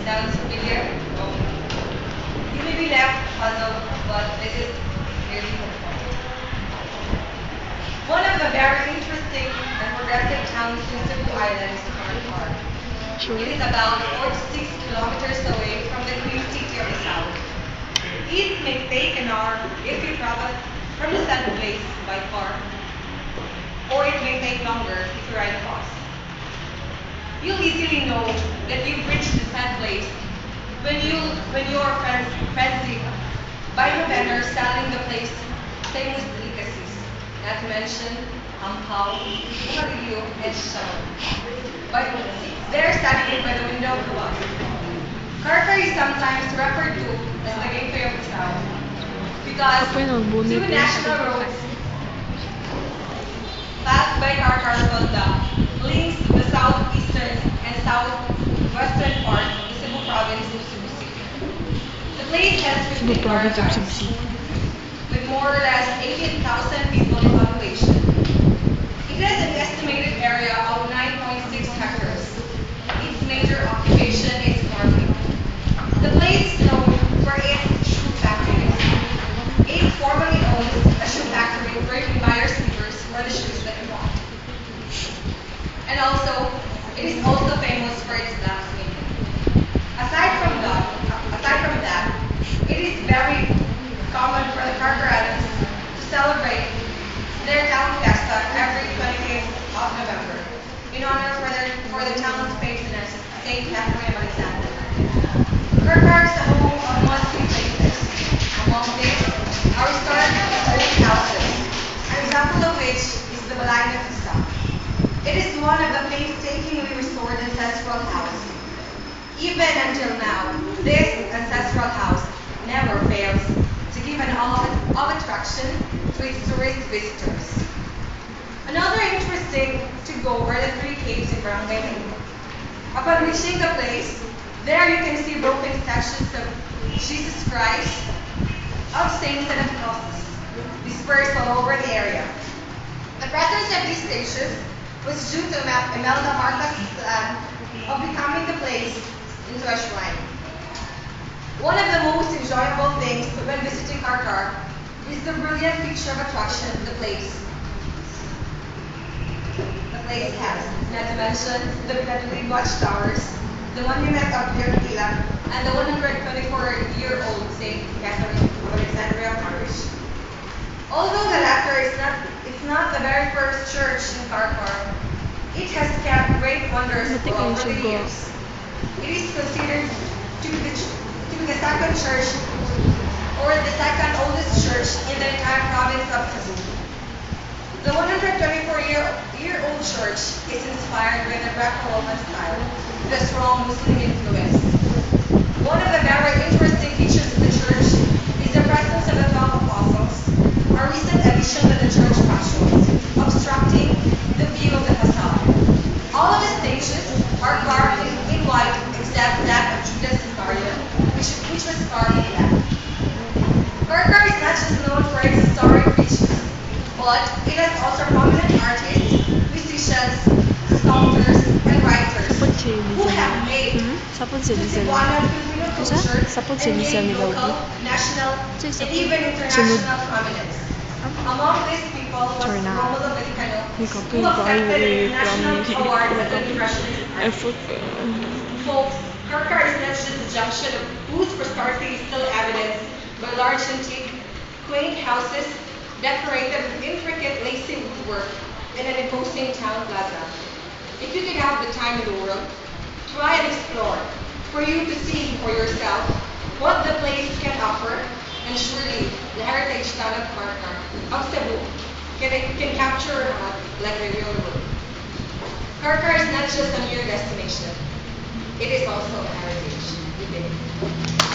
Sounds familiar? You may be left puzzled, but this is really profound. One of the very interesting and progressive towns in Cebu Island is Carcar. Sure. It is about 46 kilometers away from the Queen City of the South. It may take an hour if you travel from the said place by car, or it may take longer if you ride a bus. You'll easily know that you've reached the said place when your friends leave by the vendor selling the place famous delicacies, not to mention ampao, bukarillo, and shawon. But they're standing by the window of the bus. Karkar is sometimes referred to as the gateway of the South because Ako'y nagbunit two eh. national roads passed by Karkar Ronda links the southeastern and southwestern part of the Cebu province of Cebu City. The place has Cebu 15 province of barangays Cebu City. with more or less 18,000 people in population. It has an estimated area of 9.6 hectares. Its major occupation is farming. The place is known for its shoe factories. It formerly owns a shoe factory where you can buy your sneakers or the shoes that you want. And also, it is also famous for its blacksmithing. Aside from that, it is very common for the Carcaranas to celebrate their town fiesta every 28th of November in honor for the town's patroness, Saint Catherine of Alexandria. Carcar is the home of mostly places. Among these are historic old houses, an example of which is the Balay na Pisa. It is one of the painstakingly restored ancestral house. Even until now, this ancestral house never fails to give an awe of attraction to its tourist visitors. Another interesting to go are the three caves in Barangay Maynila. Upon reaching the place, there you can see broken statues of Jesus Christ, of saints and of crosses, dispersed all over the area. The presence of these statues was due to Imelda Marcos' plan of becoming the place into a shrine. One of the most enjoyable things when visiting Carcar is the brilliant picture of attraction the place has, not to mention the Catholic watchtowers, the monument of Pirtila, and the 124-year-old Saint Catherine of Alexandria Parish. Although the latter is not the very first church in Carcar, it has kept great wonders for over the years. It is considered to be the second church or the second oldest church in the entire province of Cebu. The 124-year-old church is inspired by the Greco-Roman style with a strong Muslim influence. One of the very interesting features of the church is the presence of the 12 apostles, a recent addition to the church fashion, obstructing the view of the facade. All of the statues are carved in white except that of Judas Iscariot, which was carved in black. Carcar is not just known for its historic features, but it has also prominent artists, musicians, sculptors, and writers Sapod si who Liza. have made Sapod si Liza. Cebuano Filipino Isa? culture Sapod si and Liza gained Milaudi. local, national, Say and sapod. even Sunod. international prominence. Among these people was Sorry na. Romulo Melicano, Hindi ka who accepted an international award as an impressionist artist. Effort. Folks, Carcar is not just a junction of whose prosperity is still evidenced by large antique, quaint houses decorated with intricate lacy woodwork and an imposing town plaza. If you could have the time in the world, try and explore for you to see for yourself what the place can offer, and surely the heritage town of Carcar, of Cebu, can capture your heart like a real world. Carcar is not just a mere destination, it is also a heritage within.